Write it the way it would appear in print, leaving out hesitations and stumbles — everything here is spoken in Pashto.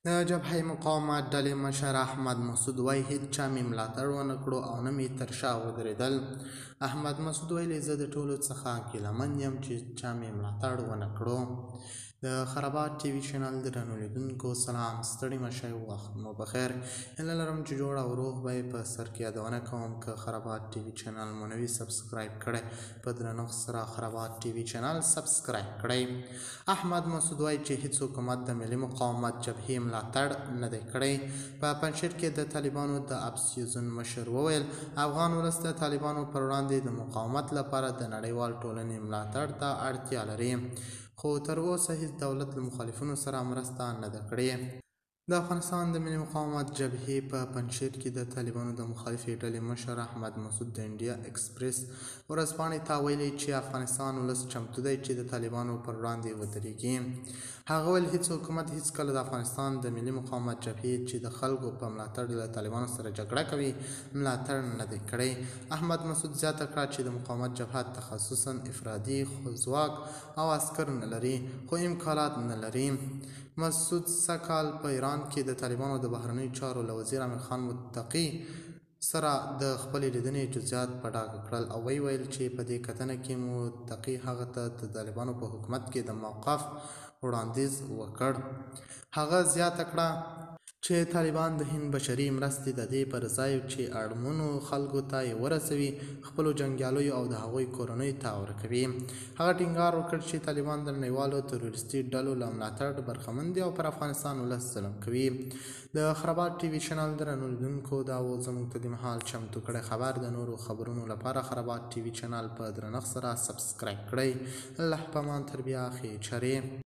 د جبهه مقاومت ډلې مشر احمد مسعود وایي هیڅ چا مې ملاتړ ونه کړو او نه مې تر شا ودرېدل. احمد مسعود ویلي زه د ټولو څخه ګیلمن یم چې چا مې ملاتړ ونه کړو. د خرابات ټي وي چینل درنو لیدونکو سلام، ستړي مه شئ، وخت مو بخیر. هیله لرم چې جوړ او روغ به یې. په سر کې یادونه کوم که خرابات ټي وي چینل مو نه وي سبسکرایب کړئ، په درنښت سره خرابات ټي وي چینل سبسکرایب کړئ. احمد مسعود وایي چې هیڅ حکومت د ملي مقاومت جبهې ملاتړ نه دی کړی. په پنجشیر کې د طالبانو د اپوزیسیون مشر وویل افغان ولس د طالبانو پر وړاندې د مقاومت لپاره د نړیوال ټولنې ملاتړ ته اړتیا لري، خو تر اوسه هیڅ دولت له مخالفینو سره مرسته نه ده کړې. د افغانستان د ملي مقاومت جبهې په پنجشیر کې د طالبانو د مخالفې ډلې مشر احمد مسعود د انډیا اکسپریس ورځپاڼې ته ویلي چې افغانستان ولس چمتو دی چې د طالبانو پر وړاندې ودرېږي. هغه ویل هیڅ حکومت هیڅکله د افغانستان د ملي مقاومت جبهې چې د خلکو په ملاتړ له طالبانو سره جګړه کوي ملاتړ نه دی کړی. احمد مسعود زیاته کړه چې د مقاومت جبهه تخصصا افرادي ځواک او عسکر نه لري، خو امکانات نه لري. مسعود سږکال په ایران کې د طالبانو د بهرنیو چارو له وزیر امیر خان متقي سره د خپلې لیدنې جزئیات په ډاګه کړل او ویل چې په دې کتنه کې متقي هغه ته د طالبانو په حکومت کې د موقف وړاندیز وکړ. هغه زیاته کړه چې طالبان د هند بشري مرستې د دې پر ځای چې اړمنو خلکو ته یې ورسوي خپلو جنګیالیو او د هغوی کورنیو ته ورکوي. هغه ټینګار وکړ چې طالبان د نړیوالو تروریستي ډلو له ملاتړ برخمن دي او پر افغانستان ولس ظلم کوي. د خرابات ټي وي چینل درنو لیدونکو دا و زموږ ته د مهال چمتو کړی خبر. د نورو خبرونو لپاره خرابات ټي وي چینل په درنښت سره سبسکرایب کړئ. الله په امان، تر بیا ښې چارې.